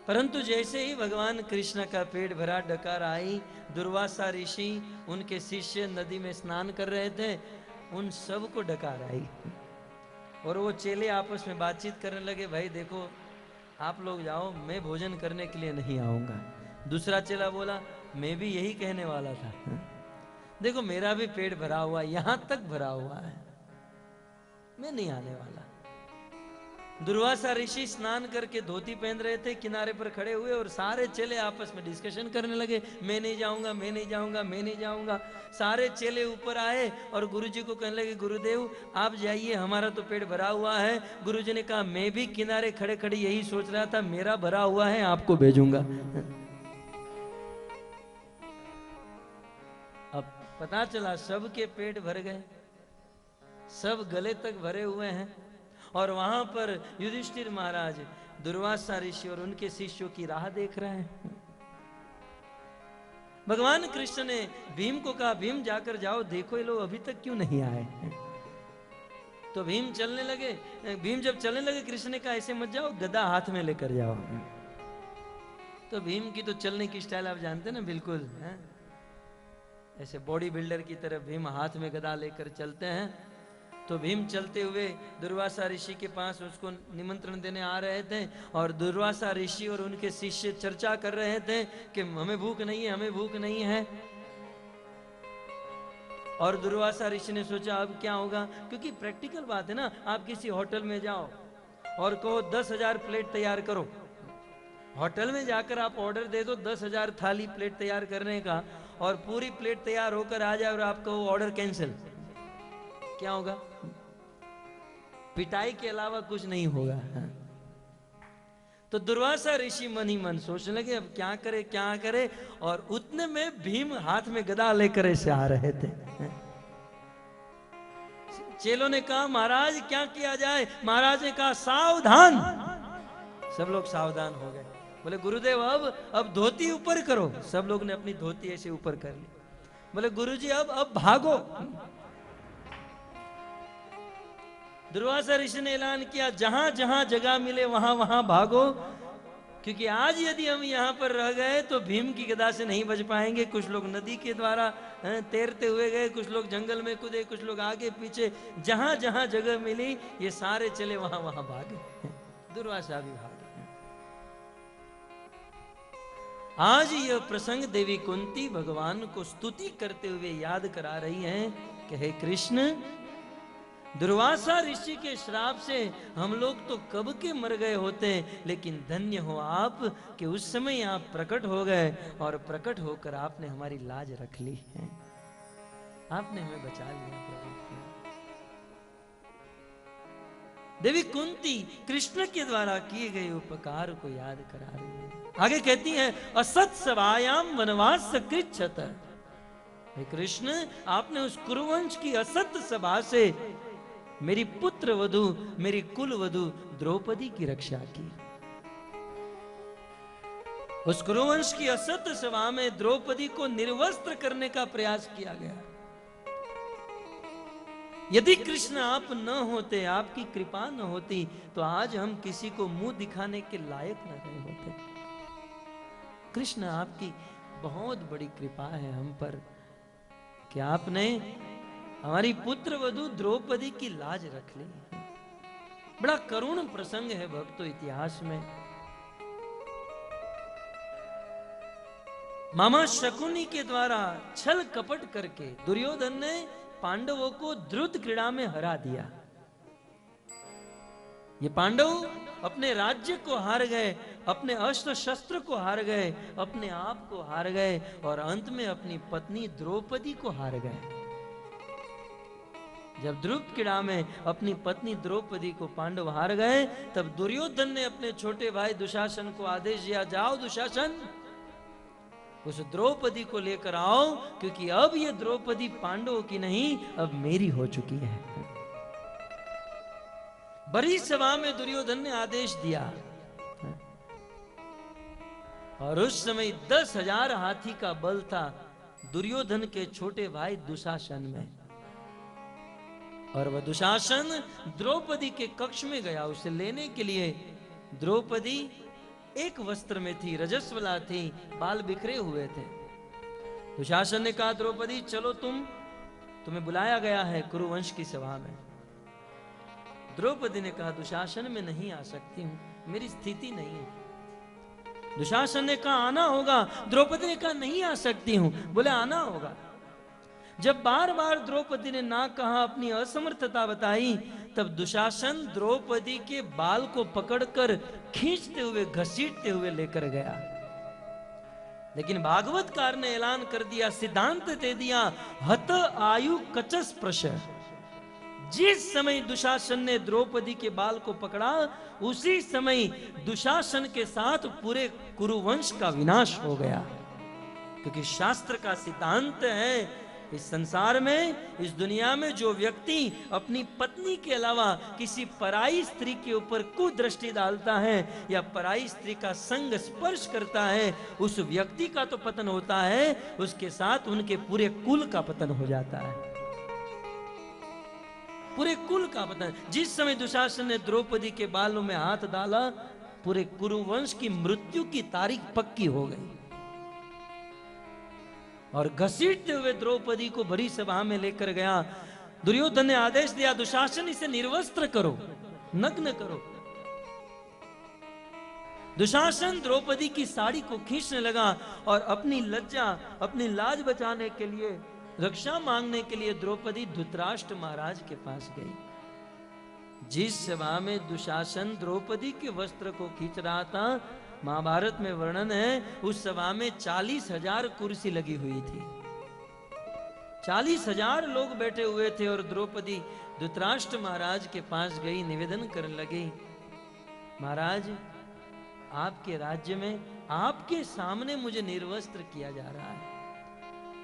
परंतु जैसे ही भगवान कृष्ण का पेट भरा, डकार आई, दुर्वासा ऋषि, उनके शिष्य नदी में स्नान कर रहे थे, उन सब को डकार आई और वो चेले आपस में बातचीत करने लगे, भाई देखो आप लोग जाओ, मैं भोजन करने के लिए नहीं आऊंगा। दूसरा चेला बोला, मैं भी यही कहने वाला था, देखो मेरा भी पेट भरा हुआ, यहां तक भरा हुआ है, मैं नहीं आने वाला। दुर्वासा ऋषि स्नान करके धोती पहन रहे थे, किनारे पर खड़े हुए और सारे चेले आपस में डिस्कशन करने लगे, मैं नहीं जाऊंगा, मैं नहीं जाऊंगा, मैं नहीं जाऊंगा। सारे चेले ऊपर आए और गुरुजी को कहने लगे, गुरुदेव आप जाइए, हमारा तो पेट भरा हुआ है। गुरुजी ने कहा, मैं भी किनारे खड़े खड़े यही सोच रहा था, मेरा भरा हुआ है, आपको भेजूंगा। अब पता चला सबके पेट भर गए, सब गले तक भरे हुए हैं और वहां पर युधिष्ठिर महाराज, दुर्वासा ऋषि और उनके शिष्यों की राह देख रहे हैं। भगवान कृष्ण ने भीम को कहा, भीम जाकर जाओ, देखो ये लोग अभी तक क्यों नहीं आए। तो भीम चलने लगे। भीम जब चलने लगे, कृष्ण ने कहा, ऐसे मत जाओ, गदा हाथ में लेकर जाओ। तो भीम की तो चलने की स्टाइल आप जानते हैं ना, बिल्कुल है? ऐसे बॉडी बिल्डर की तरह भीम हाथ में गदा लेकर चलते हैं। तो भीम चलते हुए दुर्वासा ऋषि के पास उसको निमंत्रण देने आ रहे थे और दुर्वासा ऋषि और उनके शिष्य चर्चा कर रहे थे कि हमें भूख नहीं है, हमें भूख नहीं है। और दुर्वासा ऋषि ने सोचा अब क्या होगा, क्योंकि प्रैक्टिकल बात है ना, आप किसी होटल में जाओ और कहो 10,000 प्लेट तैयार करो। होटल में जाकर आप ऑर्डर दे दो 10,000 थाली प्लेट तैयार करने का, और पूरी प्लेट तैयार होकर आ जाए और आपको ऑर्डर कैंसिल, क्या होगा? पिटाई के अलावा कुछ नहीं होगा। तो दुर्वासा ऋषि मन ही मन सोचने लगे अब क्या करे क्या करे, और उतने में भीम हाथ में गदा लेकर ऐसे आ रहे थे। चेलों ने कहा, महाराज क्या किया जाए? महाराज ने कहा, सावधान। सब लोग सावधान हो गए। बोले, गुरुदेव अब धोती ऊपर करो। सब लोग ने अपनी धोती ऐसे ऊपर कर ली। बोले, गुरुजी अब भागो। दुर्वासा ऋषि ने ऐलान किया, जहां जहां जगह मिले वहां वहां भागो, क्योंकि आज यदि हम यहां पर रह गए तो भीम की गदा से नहीं बच पाएंगे। कुछ लोग नदी के द्वारा तैरते हुए गए, कुछ लोग जंगल में कूदे, कुछ लोग आगे पीछे, जहां जहां जगह मिली ये सारे चले वहां वहां भागे। दुर्वासा भी भागे। आज यह प्रसंग देवी कुंती भगवान को स्तुति करते हुए याद करा रही हैं कि हे कृष्ण, दुर्वासा ऋषि के श्राप से हम लोग तो कब के मर गए होते, लेकिन धन्य हो आप कि उस समय आप प्रकट हो गए और प्रकट होकर आपने हमारी लाज रख ली है, आपने हमें बचा लिया प्रभु। देवी कुंती कृष्ण के द्वारा किए गए उपकार को याद करा रही है। आगे कहती है, असत सभायाम वनवास कृच्छत। हे कृष्ण, आपने उस कुरुवंश की असत सभा से मेरी पुत्र वधु, मेरी कुल वधु द्रौपदी की रक्षा की। उस कुरुवंश की असत सभा में द्रौपदी को निर्वस्त्र करने का प्रयास किया गया। यदि कृष्ण आप न होते, आपकी कृपा न होती, तो आज हम किसी को मुंह दिखाने के लायक न रहे होते। कृष्ण आपकी बहुत बड़ी कृपा है हम पर कि आपने हमारी पुत्र वधु द्रौपदी की लाज रख ली। बड़ा करुण प्रसंग है भक्तों इतिहास में। मामा शकुनी के द्वारा छल कपट करके दुर्योधन ने पांडवों को द्रुत क्रीड़ा में हरा दिया। ये पांडव अपने राज्य को हार गए, अपने अस्त्र शस्त्र को हार गए, अपने आप को हार गए और अंत में अपनी पत्नी द्रौपदी को हार गए। जब ध्रुव में अपनी पत्नी द्रौपदी को पांडव हार गए, तब दुर्योधन ने अपने छोटे भाई दुशासन को आदेश दिया, जाओ दुशासन, उस द्रौपदी को लेकर आओ, क्योंकि अब ये द्रौपदी पांडवों की नहीं, अब मेरी हो चुकी है। बड़ी सभा में दुर्योधन ने आदेश दिया और उस समय 10,000 हाथी का बल था दुर्योधन के छोटे भाई दुशासन में। और वह दुशासन द्रौपदी के कक्ष में गया उसे लेने के लिए। द्रौपदी एक वस्त्र में थी, रजस्वला थी, बाल बिखरे हुए थे। दुशासन ने कहा, द्रौपदी चलो, तुम्हें बुलाया गया है कुरुवंश की सभा में। द्रौपदी ने कहा, दुशासन में नहीं आ सकती हूं, मेरी स्थिति नहीं है। दुशासन ने कहा, आना होगा। द्रौपदी ने कहा, नहीं आ सकती हूं। बोले, आना होगा। जब बार बार द्रौपदी ने ना कहा, अपनी असमर्थता बताई, तब दुशासन द्रौपदी के बाल को पकड़कर खींचते हुए, घसीटते हुए लेकर गया। लेकिन भागवतकार ने ऐलान कर दिया, सिद्धांत दे दिया, हत आयु कचस प्रश। जिस समय दुशासन ने द्रौपदी के बाल को पकड़ा, उसी समय दुशासन के साथ पूरे कुरुवंश का विनाश हो गया। क्योंकि शास्त्र का सिद्धांत है, इस संसार में, इस दुनिया में जो व्यक्ति अपनी पत्नी के अलावा किसी पराई स्त्री के ऊपर कुदृष्टि डालता है या पराई स्त्री का संग स्पर्श करता है, उस व्यक्ति का तो पतन होता है, उसके साथ उनके पूरे कुल का पतन हो जाता है। पूरे कुल का पतन। जिस समय दुशासन ने द्रौपदी के बालों में हाथ डाला, पूरे कुरुवंश की मृत्यु की तारीख पक्की हो गई। और घसीटते हुए द्रौपदी को भरी सभा में लेकर गया। दुर्योधन ने आदेश दिया, दुशासन इसे निर्वस्त्र करो, नग्न करो। दुशासन द्रौपदी की साड़ी को खींचने लगा और अपनी लज्जा, अपनी लाज बचाने के लिए, रक्षा मांगने के लिए द्रौपदी धृतराष्ट्र महाराज के पास गई। जिस सभा में दुशासन द्रौपदी के वस्त्र को खींच रहा था, महाभारत में वर्णन है, उस सभा में 40,000 कुर्सी लगी हुई थी। 40,000 लोग बैठे हुए थे और द्रौपदी धृतराष्ट्र महाराज के पास गई, निवेदन करने लगी, महाराज, आपके राज्य में आपके सामने मुझे निर्वस्त्र किया जा रहा है।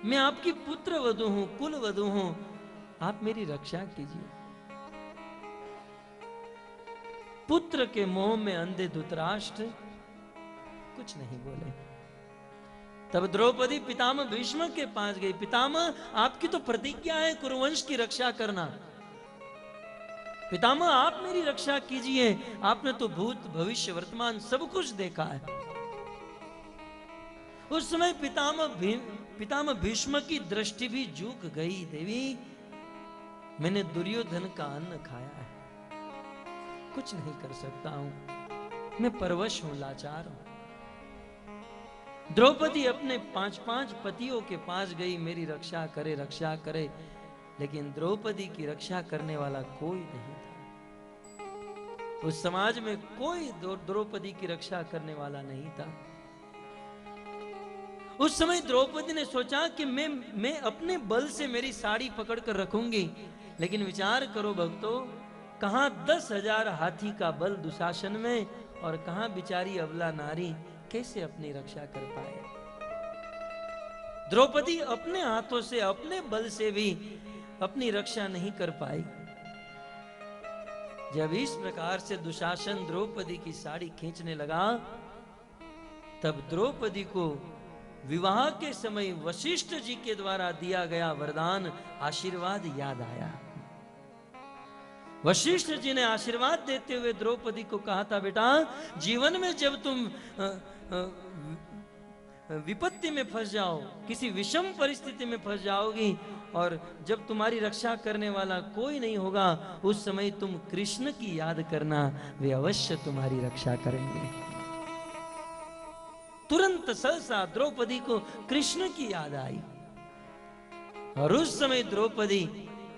मैं आपकी पुत्र वधू हूं, कुल वधू हूं, आप मेरी रक्षा कीजिए। पुत्र के मोह में अंधे धृतराष्ट्र कुछ नहीं बोले। तब द्रौपदी पितामह भीष्म के पास गई। पितामह, आपकी तो प्रतिज्ञा है कुरुवंश की रक्षा करना। पितामह, आप मेरी रक्षा कीजिए, आपने तो भूत भविष्य वर्तमान सब कुछ देखा है। उस समय पितामह भीष्म की दृष्टि भी झुक गई। देवी, मैंने दुर्योधन का अन्न खाया है, कुछ नहीं कर सकता हूं, मैं परवश हूं, लाचार हूं। द्रौपदी अपने 5-5 पतियों के पास गई, मेरी रक्षा करे, रक्षा करे, लेकिन द्रौपदी की रक्षा करने वाला कोई नहीं था। उस समाज में कोई द्रौपदी की रक्षा करने वाला नहीं था। उस समय द्रौपदी ने सोचा कि मैं अपने बल से मेरी साड़ी पकड़कर रखूंगी, लेकिन विचार करो भक्तों, कहां 10,000 हाथी का बल दुशासन में, और कहां बिचारी अबला नारी कैसे अपनी रक्षा कर पाए। द्रौपदी अपने हाथों से, अपने बल से भी अपनी रक्षा नहीं कर पाई। जब इस प्रकार से दुशासन द्रौपदी की साड़ी खींचने लगा, तब द्रौपदी को विवाह के समय वशिष्ठ जी के द्वारा दिया गया वरदान, आशीर्वाद याद आया। वशिष्ठ जी ने आशीर्वाद देते हुए द्रौपदी को कहा था, बेटा, जीवन में जब तुम विपत्ति में फंस जाओ, किसी विषम परिस्थिति में फंस जाओगी, और जब तुम्हारी रक्षा करने वाला कोई नहीं होगा, उस समय तुम कृष्ण की याद करना, वे अवश्य तुम्हारी रक्षा करेंगे। तुरंत सहसा द्रौपदी को कृष्ण की याद आई, और उस समय द्रौपदी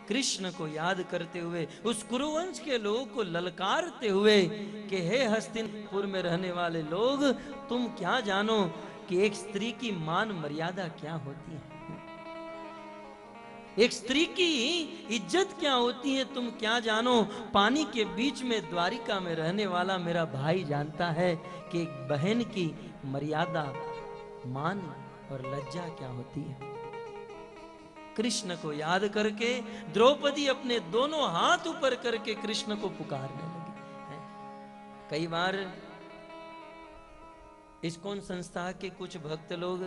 कृष्ण को याद करते हुए उस कुरुवंश के लोगों को ललकारते हुए कि हे हस्तिनापुर में रहने वाले लोग, तुम क्या जानो कि एक स्त्री की मान मर्यादा क्या होती है, एक स्त्री की इज्जत क्या होती है, तुम क्या जानो। पानी के बीच में द्वारिका में रहने वाला मेरा भाई जानता है कि एक बहन की मर्यादा, मान और लज्जा क्या होती है। कृष्ण को याद करके द्रौपदी अपने दोनों हाथ ऊपर करके कृष्ण को पुकारने लगी। कई बार इस्कॉन संस्था के कुछ भक्त लोग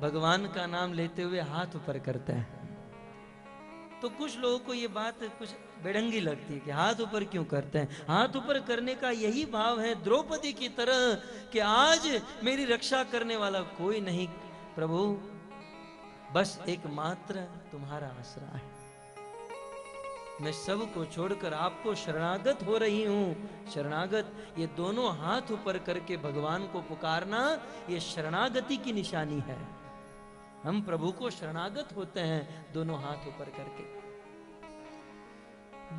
भगवान का नाम लेते हुए हाथ ऊपर करते हैं, तो कुछ लोगों को ये बात कुछ बेढंगी लगती है कि हाथ ऊपर क्यों करते हैं। हाथ ऊपर करने का यही भाव है द्रौपदी की तरह कि आज मेरी रक्षा करने वाला कोई नहीं प्रभु, बस एकमात्र तुम्हारा आसरा है। मैं सब को छोड़कर आपको शरणागत हो रही हूं। शरणागत, ये दोनों हाथ ऊपर करके भगवान को पुकारना, ये शरणागति की निशानी है। हम प्रभु को शरणागत होते हैं दोनों हाथ ऊपर करके,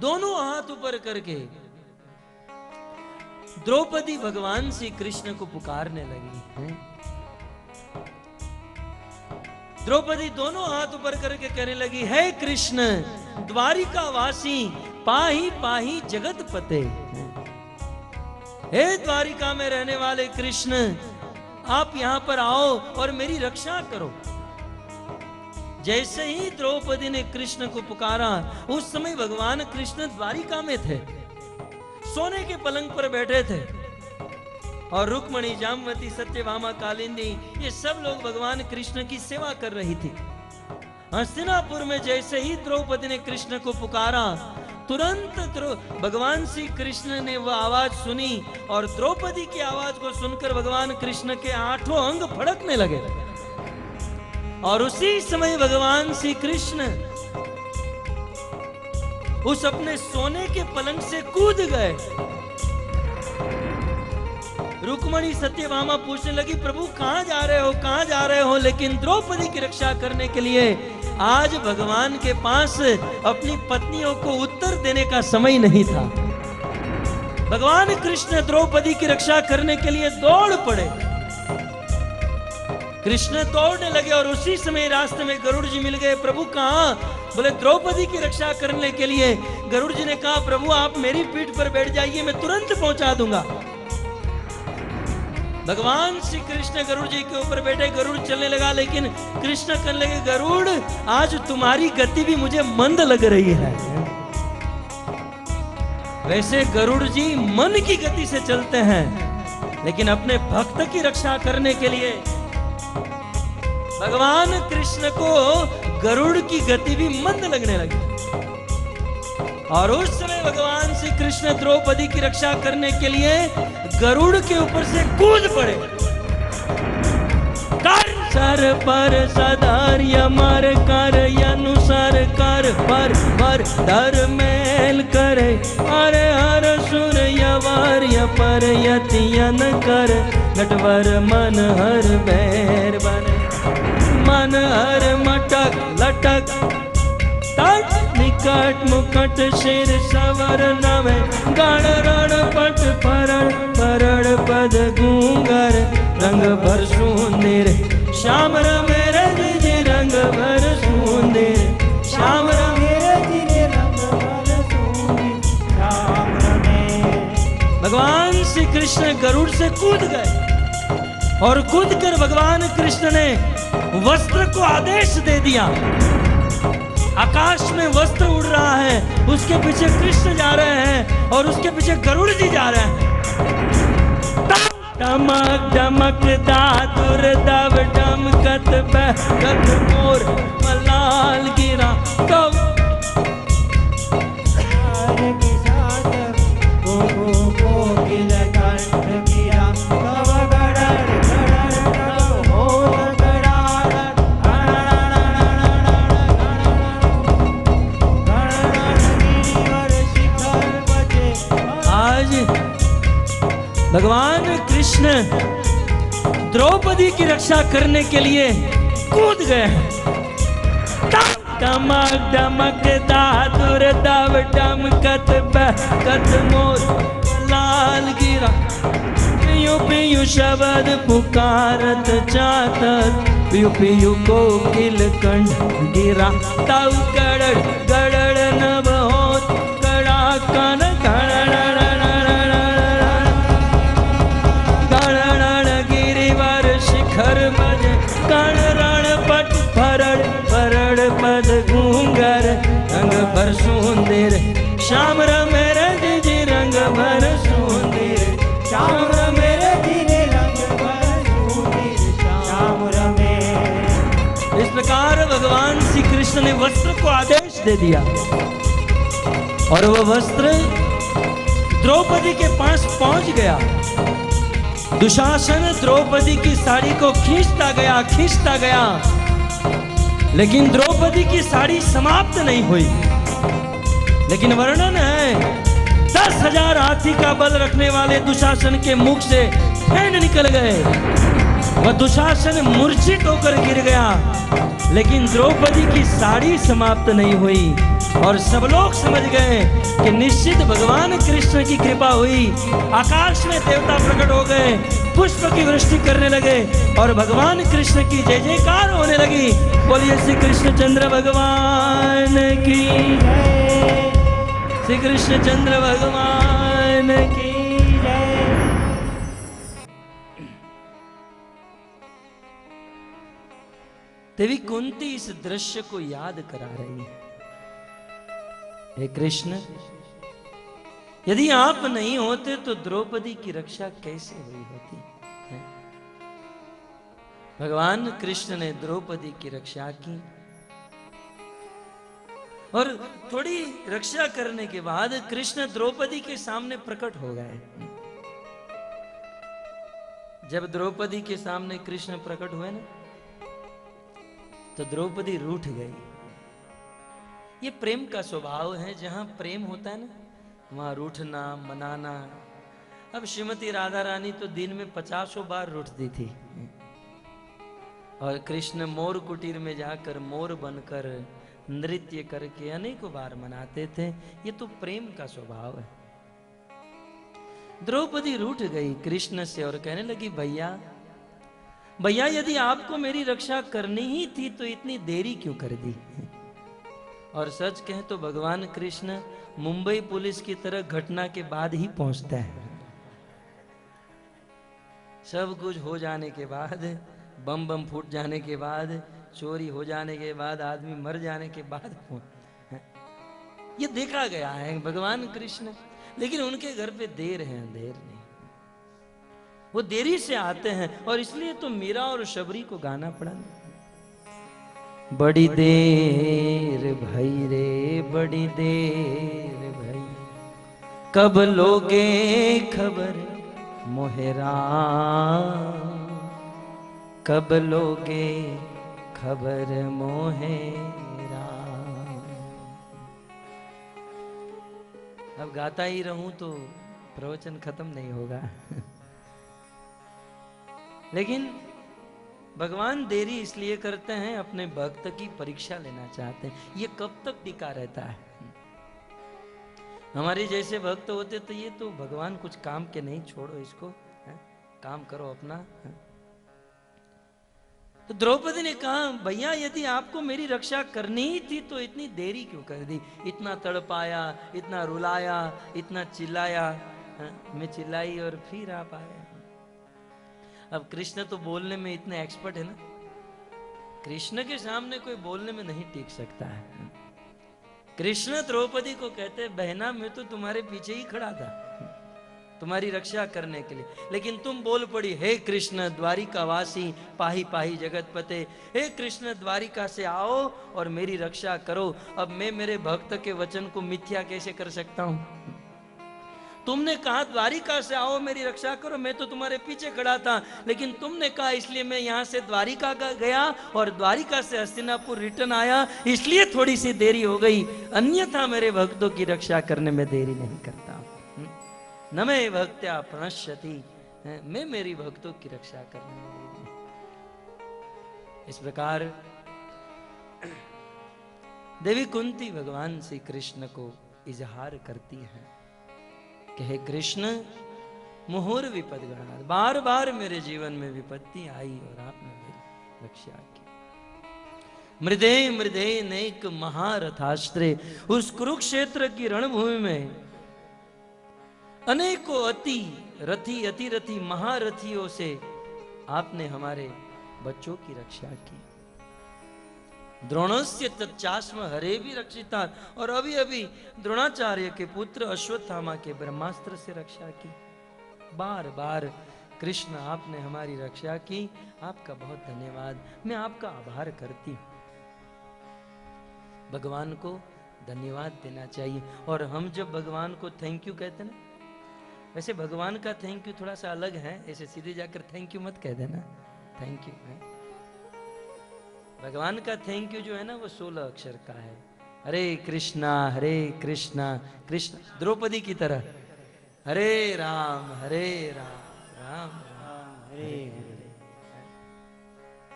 दोनों हाथ ऊपर करके द्रौपदी भगवान श्री कृष्ण को पुकारने लगी है। द्रौपदी दोनों हाथ ऊपर करके कहने लगी, हे कृष्ण द्वारिका वासी पाही पाही जगत पते। हे द्वारिका में रहने वाले कृष्ण, आप यहां पर आओ और मेरी रक्षा करो। जैसे ही द्रौपदी ने कृष्ण को पुकारा, उस समय भगवान कृष्ण द्वारिका में थे, सोने के पलंग पर बैठे थे, और रुक्मणी, जामवती, सत्यभामा, कालिंदी, ये सब लोग भगवान कृष्ण की सेवा कर रही थी। हस्तिनापुर में जैसे ही द्रौपदी ने कृष्ण को पुकारा, तुरंत भगवान श्री कृष्ण ने वह आवाज सुनी, और द्रौपदी की आवाज को सुनकर भगवान कृष्ण के 8 अंग फड़कने लगे। और उसी समय भगवान श्री कृष्ण उस अपने सोने के पलंग से कूद गए। रुक्मणी, सत्यभामा पूछने लगी, प्रभु कहां जा रहे हो, कहां जा रहे हो। लेकिन द्रौपदी की रक्षा करने के लिए आज भगवान के पास अपनी पत्नियों को उत्तर देने का समय नहीं था। भगवान कृष्ण द्रौपदी की रक्षा करने के लिए दौड़ पड़े। कृष्ण दौड़ने लगे और उसी समय रास्ते में गरुड़ जी मिल गए। प्रभु कहां? बोले द्रौपदी की रक्षा करने के लिए। गरुड़ जी ने कहा, प्रभु आप मेरी पीठ पर बैठ जाइए, मैं तुरंत पहुंचा दूंगा। भगवान श्री कृष्ण गरुड़ जी के ऊपर बैठे, गरुड़ चलने लगा, लेकिन कृष्ण कहने लगे, गरुड़ आज तुम्हारी गति भी मुझे मंद लग रही है। वैसे गरुड़ जी मन की गति से चलते हैं, लेकिन अपने भक्त की रक्षा करने के लिए भगवान कृष्ण को गरुड़ की गति भी मंद लगने लगी। और उस समय भगवान श्री कृष्ण द्रौपदी की रक्षा करने के लिए गरुड़ के ऊपर से कूद पड़े। कर सर पर सदार्य मार कर अनुसार कर पर धर मेल करे, हर हर सुर यवार्य पर यतियन कर, नटवर मन हर बैर बने, मन हर मटक लटक तट निकट मुकट शिर सवर नवे, गण रण पट परड़ परड़ पद गूंगर, रंग भर सुंदर श्याम मेरे जी रंग भर सुंदर, श्याम मेरे जी रंग भर सुंदर, श्याम भगवान श्री कृष्ण गरुड़ से कूद गए, और कूद कर भगवान कृष्ण ने वस्त्र को आदेश दे दिया। आकाश में वस्त्र उड़ रहा है, उसके पीछे कृष्ण जा रहे हैं और उसके पीछे गरुड़ जी जा रहे हैं। डमक डमक दादुर दब डमकत बहकत मोर मलाल गिरा कौ भगवान कृष्ण द्रौपदी की रक्षा करने के लिए कूद गए हैं। टमक डमक दादुर दब डमकत बहकत मोर लाल गिरा पियू पियू शब्द पुकारत जातत पियू पियू कोकिल कंठ गिरा ताऊ गड़ड़ गड़ड़ नभ होत कड़ा कन गण गिरिवर शिखर बज कण रण पट भरड़ भरड़ पद घूंगर रंग भर सुंदर श्याम मेरे जी रंग भर सुंदर श्याम मेरे जी रंग भर सुंदर श्याम रमे। इस प्रकार भगवान श्री कृष्ण ने वस्त्र को आदेश दे दिया और वह वस्त्र द्रौपदी के पास पहुंच गया। दुशासन द्रौपदी की साड़ी को खींचता गया लेकिन द्रौपदी की साड़ी समाप्त नहीं हुई। लेकिन वर्णन है 10,000 हाथी का बल रखने वाले दुशासन के मुख से फेंड निकल गए। वह दुशासन मूर्छित होकर गिर गया लेकिन द्रौपदी की साड़ी समाप्त नहीं हुई। और सब लोग समझ गए कि निश्चित भगवान कृष्ण की कृपा हुई। आकाश में देवता प्रकट हो गए, पुष्प की वृष्टि करने लगे और भगवान कृष्ण की जय जयकार होने लगी। बोलिए श्री कृष्णचंद्र भगवान की जय, श्री कृष्णचंद्र भगवान की जय। देवी कुंती इस दृश्य को याद करा रही है। हे कृष्ण, यदि आप नहीं होते तो द्रौपदी की रक्षा कैसे हुई होती है? भगवान कृष्ण ने द्रौपदी की रक्षा की और थोड़ी रक्षा करने के बाद कृष्ण द्रौपदी के सामने प्रकट हो गए। जब द्रौपदी के सामने कृष्ण प्रकट हुए ना, तो द्रौपदी रूठ गई। ये प्रेम का स्वभाव है, जहां प्रेम होता है ना वहां रूठना मनाना। अब श्रीमती राधा रानी तो दिन में 50 बार रूठती थी और कृष्ण मोर कुटीर में जाकर मोर बनकर नृत्य करके अनेकों बार मनाते थे। ये तो प्रेम का स्वभाव है। द्रौपदी रूठ गई कृष्ण से और कहने लगी, भैया भैया यदि आपको मेरी रक्षा करनी ही थी तो इतनी देरी क्यों कर दी? और सच कहें तो भगवान कृष्ण मुंबई पुलिस की तरह घटना के बाद ही पहुंचता है। सब कुछ हो जाने के बाद, बम बम फूट जाने के बाद, चोरी हो जाने के बाद, आदमी मर जाने के बाद ये देखा गया है भगवान कृष्ण। लेकिन उनके घर पे देर है, अंधेर नहीं। वो देरी से आते हैं और इसलिए तो मीरा और शबरी को गाना पड़ा। बड़ी देर भई रे बड़ी देर भई, कब लोगे खबर मोहरा, कब लोगे खबर मोहरा। अब गाता ही रहूं तो प्रवचन खत्म नहीं होगा। लेकिन भगवान देरी इसलिए करते हैं, अपने भक्त की परीक्षा लेना चाहते हैं। ये कब तक टिका रहता है? हमारे जैसे भक्त होते तो ये तो भगवान कुछ काम के नहीं, छोड़ो इसको, है? काम करो अपना, है? तो द्रौपदी ने कहा, भैया यदि आपको मेरी रक्षा करनी ही थी तो इतनी देरी क्यों कर दी? इतना तड़पाया, इतना रुलाया, इतना चिल्लाया, है? मैं चिल्लाई और फिर आप आए। अब कृष्ण तो बोलने में इतने एक्सपर्ट है ना, कृष्ण के सामने कोई बोलने में नहीं टिक सकता है। कृष्ण द्रौपदी को कहते, बहना मैं तो तुम्हारे पीछे ही खड़ा था तुम्हारी रक्षा करने के लिए, लेकिन तुम बोल पड़ी, हे कृष्ण द्वारिका वासी पाही पाही जगत पते, हे कृष्ण द्वारिका से आओ और मेरी रक्षा करो। अब मैं मेरे भक्त के वचन को मिथ्या कैसे कर सकता हूं? तुमने कहा द्वारिका से आओ मेरी रक्षा करो, मैं तो तुम्हारे पीछे खड़ा था, लेकिन तुमने कहा इसलिए मैं यहां से द्वारिका गया और द्वारिका से हस्तिनापुर रिटर्न आया, इसलिए थोड़ी सी देरी हो गई, अन्यथा मेरे भक्तों की रक्षा करने में देरी नहीं करता। न मैं भक्त्या प्रणश्यति, मैं मेरी भक्तों की रक्षा करने में देरी नहीं। इस प्रकार देवी कुंती भगवान श्री कृष्ण को इजहार करती है कि हे कृष्ण, मुहुर विपद गणात्, बार बार मेरे जीवन में विपत्ति आई और आपने मेरी रक्षा की। मृदे मृदे नेक महारथास्त्रे, उस कुरुक्षेत्र की रणभूमि में अनेकों अति रथी महारथियों से आपने हमारे बच्चों की रक्षा की। द्रोणस्य तच्चास्म हरे भी रक्षिता, और अभी अभी द्रोणाचार्य के पुत्र अश्वत्थामा के ब्रह्मास्त्र से रक्षा की। बार बार कृष्ण आपने हमारी रक्षा की, आपका बहुत धन्यवाद, मैं आपका आभार करती हूं। भगवान को धन्यवाद देना चाहिए। और हम जब भगवान को थैंक यू कहते ना, वैसे भगवान का थैंक यू थोड़ा सा अलग है, ऐसे सीधे जाकर थैंक यू मत कह देना, थैंक यू है। भगवान का थैंक यू जो है ना वो 16 अक्षर का है। हरे कृष्णा कृष्ण द्रौपदी की तरह, हरे राम राम राम हरे हरे।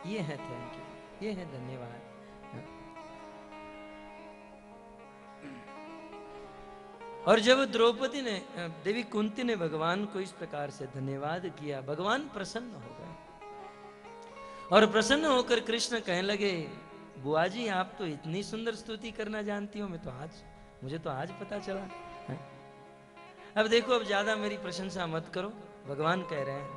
ये है थैंक यू, ये है धन्यवाद। और जब द्रौपदी ने, देवी कुंती ने भगवान को इस प्रकार से धन्यवाद किया, भगवान प्रसन्न हो गए। और प्रसन्न होकर कृष्ण कहने लगे, बुआ जी आप तो इतनी सुंदर स्तुति करना जानती हो, मुझे तो आज पता चला है? अब देखो, अब ज्यादा मेरी प्रशंसा मत करो, भगवान कह रहे हैं।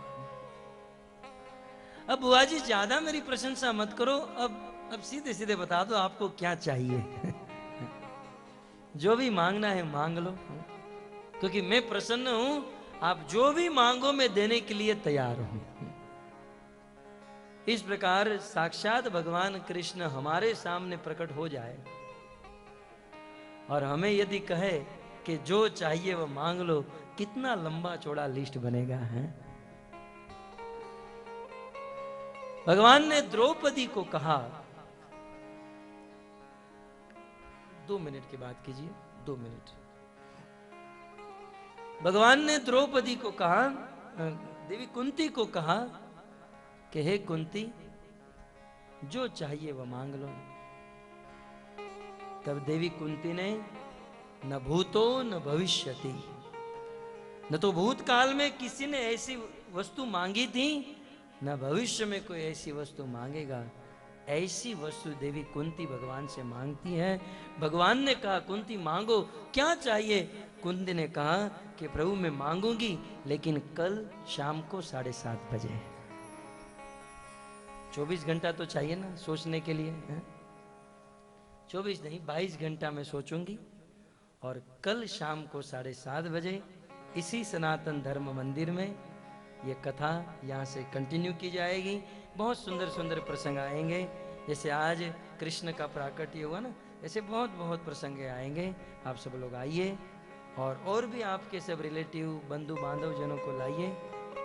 अब बुआ जी ज्यादा मेरी प्रशंसा मत करो, अब सीधे सीधे बता दो आपको क्या चाहिए। जो भी मांगना है मांग लो, क्योंकि मैं प्रसन्न हूं, आप जो भी मांगो मैं देने के लिए तैयार हूं। इस प्रकार साक्षात भगवान कृष्ण हमारे सामने प्रकट हो जाए और हमें यदि कहे कि जो चाहिए वो मांग लो, कितना लंबा चौड़ा लिस्ट बनेगा है। भगवान ने द्रौपदी को कहा, 2 मिनट की बात कीजिए, 2 मिनट। भगवान ने द्रौपदी को कहा, देवी कुंती को कहा कि हे कुंती, जो चाहिए वह मांग लो। तब देवी कुंती ने न भूतो न भविष्यति, न तो भूतकाल में किसी ने ऐसी वस्तु मांगी थी, न भविष्य में कोई ऐसी वस्तु मांगेगा, ऐसी वस्तु देवी कुंती भगवान से मांगती है। भगवान ने कहा, कुंती मांगो, क्या चाहिए? कुंती ने कहा कि प्रभु मैं मांगूंगी, लेकिन कल शाम को 7:30 बजे। 24 घंटा तो चाहिए ना सोचने के लिए है? 24 नहीं, 22 घंटा में सोचूंगी, और कल शाम को 7:30 बजे इसी सनातन धर्म मंदिर में ये कथा यहाँ से कंटिन्यू की जाएगी। बहुत सुंदर सुंदर प्रसंग आएंगे, जैसे आज कृष्ण का प्राकट्य हुआ ना, ऐसे बहुत बहुत प्रसंग आएंगे। आप सब लोग आइए, और भी आपके सब रिलेटिव बंधु बांधव जनों को लाइए,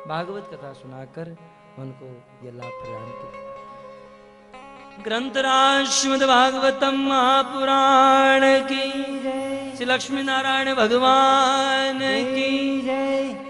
भागवत कथा सुनाकर उनको ये लाभ प्रदान कीजिए। ग्रंथराज श्रीमद् भागवतम महापुराण की जय, श्री लक्ष्मी नारायण भगवान की जय।